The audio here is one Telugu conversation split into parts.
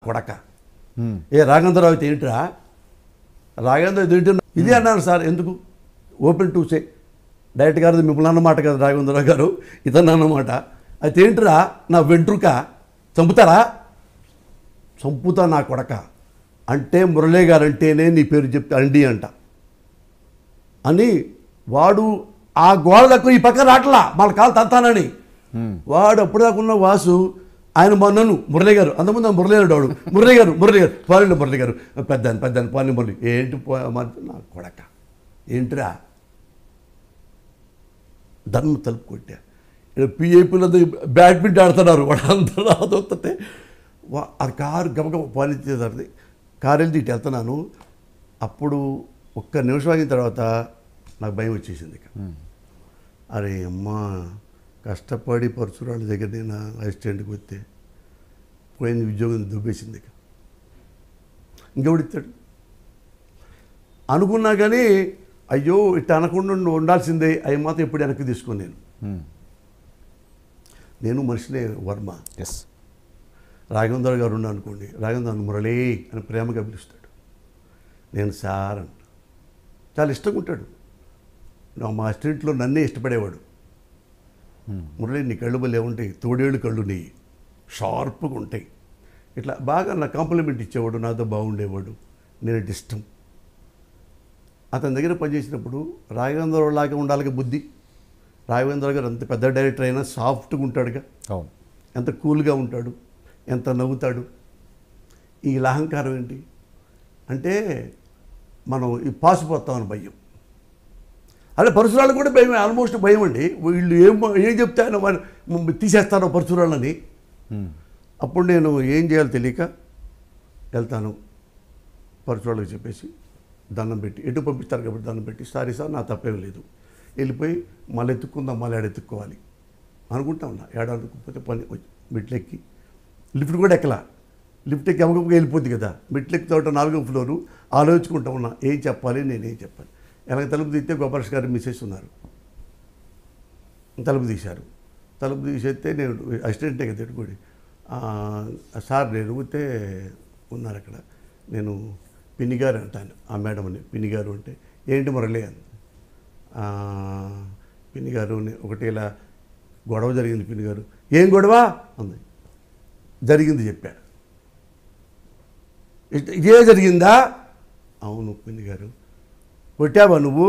కొడక ఏ రాఘవేంద్రరావు అయితే ఏంటిరా రాఘవేంద్ర తింటున్నా ఇది అన్నాను సార్ ఎందుకు ఓపెన్ టు సే డైరెక్ట్ గారు మిమ్మల్ని అన్నమాట కదా రాఘవేంద్రరావు గారు ఇతను అన్నమాట అయితే ఏంటిరా నా వెంట్రుక చంపుతారా చంపుతా నా కొడక అంటే మురళీ గారు అంటేనే నీ పేరు చెప్తే అండి అంట అని వాడు ఆ గోడ దగ్గర ఈ పక్క రాట్లా వాళ్ళ కాలు తంతానని వాడు అప్పటిదాకున్న వాసు ఆయన మొన్నను మురళీ గారు అంతకుముందు మురళీ గారు వాడు మురళీ గారు పాలిండి మురళీ గారు పెద్దాను పాలి మురళి ఏంటి నా కొడక ఏంటిరా దన్ను తలుపు కొట్టా ఇక్కడ పిఐపీలో బ్యాడ్మింటన్ ఆడుతున్నారు వాడు అందరూ అదొస్తే అది కారు గమగమ పాలించేది కారు వెళ్ళి ఇటు వెళ్తున్నాను అప్పుడు ఒక్క నిమిషం అయిన తర్వాత నాకు భయం వచ్చేసింది ఇక అరే అమ్మా కష్టపడి పరశురాళ్ళ దగ్గర నేను అసిస్టెంట్కి వస్తే పోయింది ఉద్యోగం దుబ్బేసింది ఇక ఇంకెవడు ఇస్తాడు అనుకున్నా కానీ అయ్యో ఇట్లా అనకుండా ఉండాల్సిందే అవి మాత్రం ఎప్పుడు వెనక్కి తీసుకుని నేను మనిషినే వర్మ ఎస్ రాఘవేంద్ర గారు ఉన్నా అనుకోండి రాఘవేంద్ర మురళీ అని ప్రేమగా పిలుస్తాడు నేను సార్ అంట చాలా ఇష్టంగా ఉంటాడు మా అసిస్టెంట్లో నన్నే ఇష్టపడేవాడు మురళి నీ కళ్ళు బలే ఉంటాయి తోడేళ్ళు కళ్ళు నీ షార్ప్గా ఉంటాయి ఇట్లా బాగా నా కాంప్లిమెంట్ ఇచ్చేవాడు నాతో బాగుండేవాడు నేను ఇష్టం అతని దగ్గర పనిచేసినప్పుడు రాఘవేంద్ర లాగా ఉండాలిగా బుద్ధి రాఘవేంద్ర గారు అంత పెద్ద డైరెక్టర్ అయినా సాఫ్ట్గా ఉంటాడుగా అవును ఎంత కూల్గా ఉంటాడు ఎంత నవ్వుతాడు ఈ అహంకారం ఏంటి అంటే మనం ఈ పాసిపోతామని భయం అదే పరశురాళ్ళు కూడా భయం ఆల్మోస్ట్ భయం అండి వీళ్ళు ఏం చెప్తే ఆయన తీసేస్తారో పరశురాళ్ళని అప్పుడు నేను ఏం చేయాలో తెలియక వెళ్తాను పరశురాళ్ళకి చెప్పేసి దండం పెట్టి ఎటు పంపిస్తారు కాబట్టి దండం పెట్టి సారీ సార్ నా తప్పేం లేదు వెళ్ళిపోయి మళ్ళీ ఎత్తుక్కుందాం మళ్ళీ ఎత్తుక్కోవాలి అనుకుంటా ఉన్నా ఏడాదికపోతే పని మెట్లెక్కి లిఫ్ట్ కూడా ఎక్కలా లిఫ్ట్ ఎక్కి అమ్మకమ్మగా వెళ్ళిపోద్ది కదా మెట్లెక్కితో 4వ ఫ్లోరు ఆలోచించుకుంటా ఉన్నా ఏం చెప్పాలి నేనేం చెప్పాలి వెనక తలుపు తీస్తే గోపాలకృష్ణ గారు మిస్సెస్ ఉన్నారు తలుపు తీశారు తలుపు తీసేస్తే నేను అసిస్టెంటే కదా ఎట్టుకోడి సార్ నేను ఊతే ఉన్నారు అక్కడ నేను పిన్నిగారు అంటాను ఆ మేడంని పిన్నిగారు అంటే ఏంటి మురళి అని పిన్నిగారు ఒకటి ఇలా గొడవ జరిగింది పిన్నిగారు ఏం గొడవ అంది జరిగింది చెప్పాడు ఇదే జరిగిందా అవును పిన్నిగారు కొట్టావా నువ్వు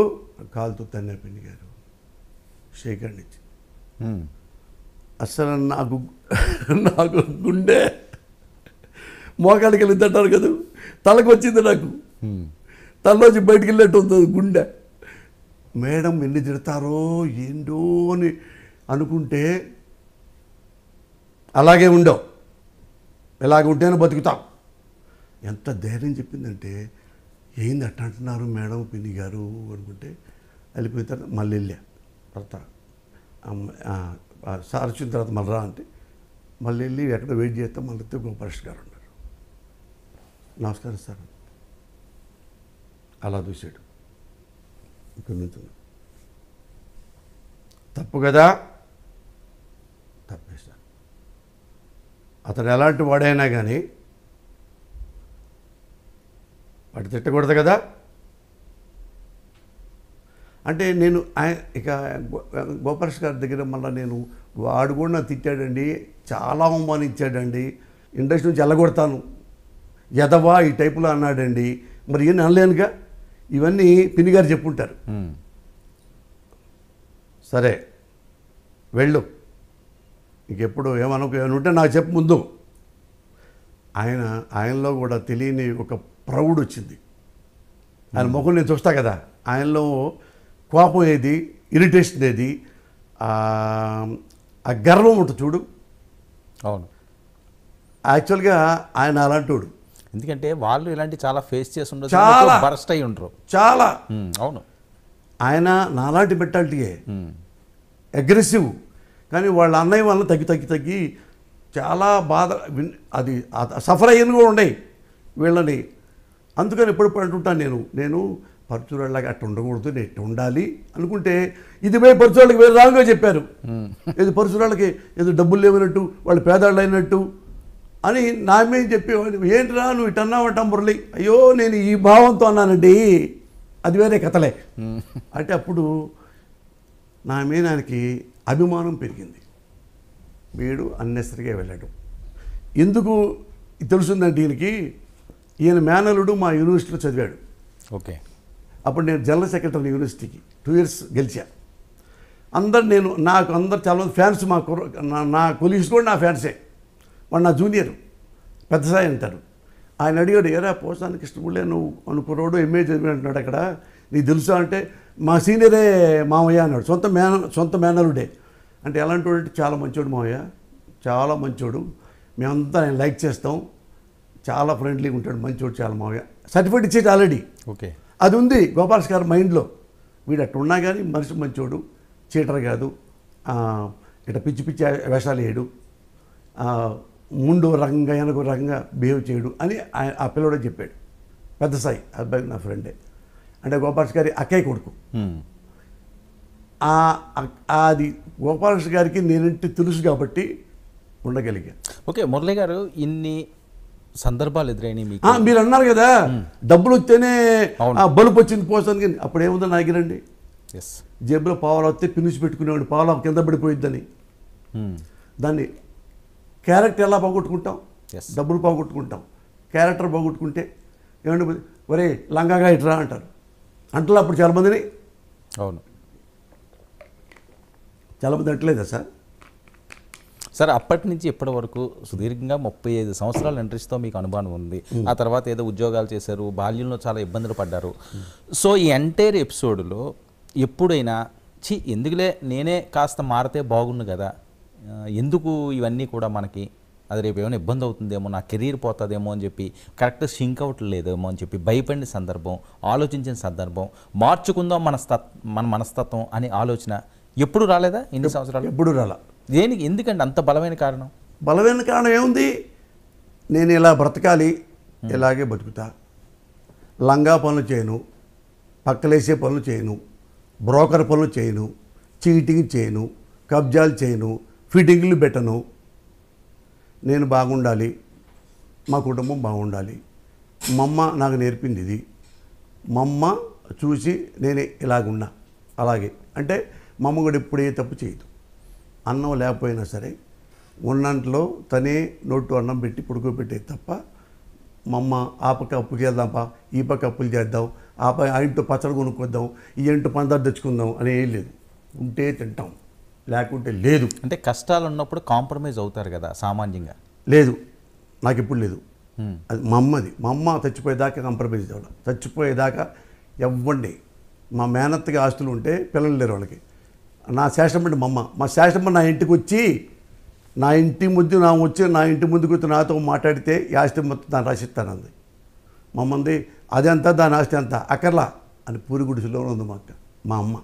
కాలుతో తన్నా పిన్నిగారు షేకండ్ ఇచ్చి అసలు నాకు గుండె మోకాడికి వెళ్ళిందంటారు కదా తలకు వచ్చింది నాకు తలలోంచి బయటికి వెళ్ళినట్టు ఉంటుంది గుండె మేడం ఎన్ని తిడతారో ఏంటో అని అనుకుంటే అలాగే ఉండవు ఇలాగ ఉంటేనే బతుకుతాం ఎంత ధైర్యం చెప్పిందంటే ఏంది అట్ట అంటున్నారు మేడం పిన్ని గారు అనుకుంటే వెళ్ళిపోయిన తర్వాత మళ్ళీ వెళ్ళా భర్త సార్ వచ్చిన తర్వాత మళ్ళీ రా అంటే మళ్ళీ వెళ్ళి ఎక్కడ వెయిట్ చేస్తే మళ్ళీ గోపాలకృష్ణ గారు ఉన్నారు నమస్కారం సార్ అలా చూశాడు ఇక్కడ నుంచి తప్పు కదా తప్పే సార్ అతను ఎలాంటి వాడైనా కానీ వాడు తిట్టకూడదు కదా అంటే నేను ఇక గోపాలకృష్ణ గారి దగ్గర మళ్ళీ నేను వాడు కూడా నాకు తిట్టాడండి చాలా అవమానించాడండి ఇండస్ట్రీ నుంచి వెళ్ళగొడతాను ఎదవా ఈ టైపులో అన్నాడండి మరి ఏం అనలేనుగా ఇవన్నీ పిన్ని గారు చెప్పుంటారు సరే వెళ్ళు ఇంకెప్పుడు ఏమనుంటే నాకు చెప్పు ముందు ఆయనలో కూడా తెలియని ఒక ప్రౌడ్ వచ్చింది ఆయన ముఖం నేను చూస్తా కదా ఆయనలో కోపం ఏది ఇరిటేషన్ ఏది ఆ గర్వం ఉంటుంది చూడు అవును యాక్చువల్గా ఆయన అలాంటోడు ఎందుకంటే వాళ్ళు ఇలాంటి చాలా ఫేస్ చేసి ఉండదు చాలా బరస్ట్ అయి ఉండరు చాలా అవును ఆయన నాలాంటి మెంటాలిటీయే అగ్రెసివ్ కానీ వాళ్ళ అన్నయ్య వల్ల తగ్గి చాలా బాధ అది సఫర్ అయ్యని కూడా ఉన్నాయి వీళ్ళని అందుకని ఎప్పుడు అంటుంటాను నేను పరశురాళ్ళకి అట్లా ఉండకూడదు నేను ఎట్లా ఉండాలి అనుకుంటే ఇది పోయి పరశురాళ్ళకి వేరే రాంగ్గా చెప్పారు ఏదో పరశురాళ్ళకి ఏదో డబ్బులు లేవనట్టు వాళ్ళు పేదాళ్ళు అయినట్టు అని నా మీద చెప్పేవాడు. ఏంట్రా నువ్వు ఇటు అన్నావంట మురళి, అయ్యో నేను ఈ భావంతో అన్నానండి, అది వేరే కథలే. అంటే అప్పుడు నా మీద ఆయనకి అభిమానం పెరిగింది. వీడు అన్నెసరిగా వెళ్ళాడు. ఎందుకు తెలుసుందంటే ఈయనకి, ఈయన మేనలుడు మా యూనివర్సిటీలో చదివాడు. ఓకే. అప్పుడు నేను జనరల్ సెక్రటరీ యూనివర్సిటీకి 2 years గెలిచా. నాకు అందరు చాలామంది ఫ్యాన్స్, నా కొలీగ్స్ కూడా నా ఫ్యాన్సే. వాడు నా జూనియర్, పెద్ద సాయి అంటారు. ఆయన అడిగాడు, ఏరా పోసాని కృష్ణముళ్ళే నువ్వు అనుకున్నాడు ఎంఏ చదివి అంటున్నాడు అక్కడ, నీకు తెలుసా అంటే మా సీనియరే మామయ్య అన్నాడు. సొంత మేనలుడే. అంటే ఎలాంటి వాడు అంటే చాలా మంచోడు మామయ్య, చాలా మంచోడు, మేమంతా ఆయన లైక్ చేస్తాం, చాలా ఫ్రెండ్లీగా ఉంటాడు, మంచోడు చాలా మామయ్య. సర్టిఫికేట్ ఇచ్చేది ఆల్రెడీ. ఓకే. అది ఉంది గోపాల్ గారి మైండ్లో. వీడు అట్టు ఉన్నా కానీ మనిషి మంచోడు, చీటర్ కాదు, ఇట్లా పిచ్చి పిచ్చి వేషాలు వేయడు, ముందు రకంగా వెనక రకంగా బిహేవ్ చేయడు అని ఆ పిల్లడే చెప్పాడు. పెద్ద సాయి అబ్బాయి నా ఫ్రెండే, అంటే గోపాల్ గారి అక్కయ్య కొడుకు. అది గోపాల్ గారికి నేనంటే తెలుసు కాబట్టి ఉండగలిగా. ఓకే మురళి గారు, ఇన్ని సందర్భాలు ఎదురైనాయి మీకు. మీరు అన్నారు కదా డబ్బులు వస్తేనే బలుపు వచ్చింది పోసాను, కానీ అప్పుడు ఏముందో నాగిరండి, జేబులో పావులు వస్తే పినిచి పెట్టుకునేవాడు, పావులు కింద పడిపోయిద్దని. దాన్ని క్యారెక్టర్ ఎలా పోగొట్టుకుంటాం, డబ్బులు పోగొట్టుకుంటాం. క్యారెక్టర్ పోగొట్టుకుంటే ఏమంటే ఒరే లంగాగా ఇట్రా అంటారు. అంటలే అప్పుడు చాలామందిని. అవును, చాలామంది అంటలేదా సార్? సార్ అప్పటి నుంచి ఇప్పటి వరకు సుదీర్ఘంగా 35 సంవత్సరాల ఇండస్ట్రీతో మీకు అనుభవం ఉంది. ఆ తర్వాత ఏదో ఉద్యోగాలు చేశారు, బాల్యంలో చాలా ఇబ్బందులు పడ్డారు. సో ఈ ఎంటైర్ ఎపిసోడ్లో ఎప్పుడైనా ఎందుకులే నేనే కాస్త మారితే బాగుండు కదా, ఎందుకు ఇవన్నీ కూడా మనకి, అది రేపు ఏమైనా ఇబ్బంది అవుతుందేమో, నా కెరీర్ పోతుందేమో అని చెప్పి, కరెక్ట్ సింక్ అవ్వట్లేదేమో అని చెప్పి భయపడిన సందర్భం, ఆలోచించిన సందర్భం, మార్చుకుందాం మన మనస్తత్వం అనే ఆలోచన ఎప్పుడు రాలేదా ఇన్ని సంవత్సరాలు? ఎప్పుడు రాలా. దేనికి, ఎందుకంటే అంత బలమైన కారణం? బలమైన కారణం ఏముంది, నేను ఇలా బ్రతకాలి, ఇలాగే బతుకుతా, లంగా పనులు చేయను, పక్కలేసే పనులు చేయను, బ్రోకర్ పనులు చేయను, చీటింగ్ చేయను, కబ్జాలు చేయను, ఫిట్టింగ్లు పెట్టను, నేను బాగుండాలి, మా కుటుంబం బాగుండాలి, మా అమ్మ నాకు నేర్పింది ఇది, మా అమ్మ చూసి నేనే ఇలాగున్నా అలాగే. అంటే మా అమ్మ కూడా ఎప్పుడు ఏ తప్పు చేయదు. అన్నం లేకపోయినా సరే ఉన్నంట్లో తనే నోటు అన్నం పెట్టి పుడుకోబెట్టేది తప్ప, మా అమ్మ ఆ పక్క అప్పుకి వెళ్దాంపా, ఈ పక్క అప్పులు చేద్దాం, ఆ ఇంట్లో పచ్చడి కొనుక్కొద్దాం, ఈ ఇంట్లో పందారు తెచ్చుకుందాం అని ఏం లేదు. ఉంటే తింటాం, లేకుంటే లేదు. అంటే కష్టాలు ఉన్నప్పుడు కాంప్రమైజ్ అవుతారు కదా సామాన్యంగా. లేదు, నాకు ఎప్పుడు లేదు. అది మా అమ్మది. మా అమ్మ చచ్చిపోయేదాకా కాంప్రమైజ్ అవ్వాలి. చచ్చిపోయేదాకా ఎవ్వండి. మా మేనత్తకి ఆస్తులు ఉంటే పిల్లలు లేరు వాళ్ళకి. నా శాసనం అంటే మా శాసనం నా ఇంటికి వచ్చి నా ఇంటి ముందుకు వచ్చి నాతో మాట్లాడితే ఈ ఆస్తి మొత్తం దాన్ని రాసిస్తానంది. మా అమ్మంది అదంతా దాని ఆస్తి అంతా అక్కర్లా అని పూరి గుడిసెలో ఉంది మా అక్క. మా అమ్మ.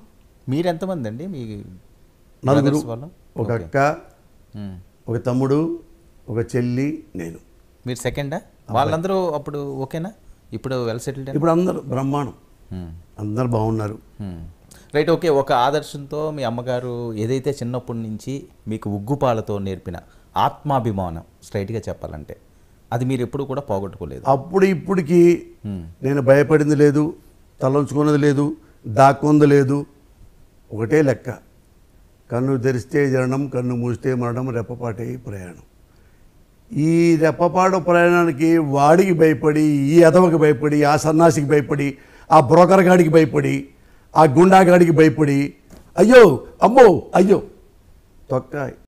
మీరు ఎంతమంది అండి? మీ నలుగురు, ఒక అక్క, ఒక తమ్ముడు, ఒక చెల్లి, నేను. మీరు సెకండా? వాళ్ళందరూ అప్పుడు ఓకేనా? ఇప్పుడు వెల్ సెటిల్డ్? ఇప్పుడు అందరూ బ్రహ్మాండం, అందరు బాగున్నారు. Right, okay. ఒక ఆదర్శంతో మీ అమ్మగారు ఏదైతే చిన్నప్పటి నుంచి మీకు ఉగ్గుపాలతో నేర్పిన ఆత్మాభిమానం, స్ట్రైట్గా చెప్పాలంటే అది మీరు ఎప్పుడు కూడా పోగొట్టుకోలేదు. అప్పుడు ఇప్పటికి నేను భయపడింది లేదు, తలంచుకున్నది లేదు, దాక్కుంది లేదు. ఒకటే లెక్క, కన్ను తెరిస్తే జననం, కన్ను మూస్తే మరణం, రెప్పపాటే ప్రయాణం. ఈ రెప్పపాటు ప్రయాణానికి వాడికి భయపడి, ఈ ఎదవకి భయపడి, ఆ సన్నాసికి భయపడి, ఆ బ్రోకర్ గాడికి భయపడి, ఆ గుండాగాడికి భయపడి, అయ్యో అమ్మో అయ్యో తొక్క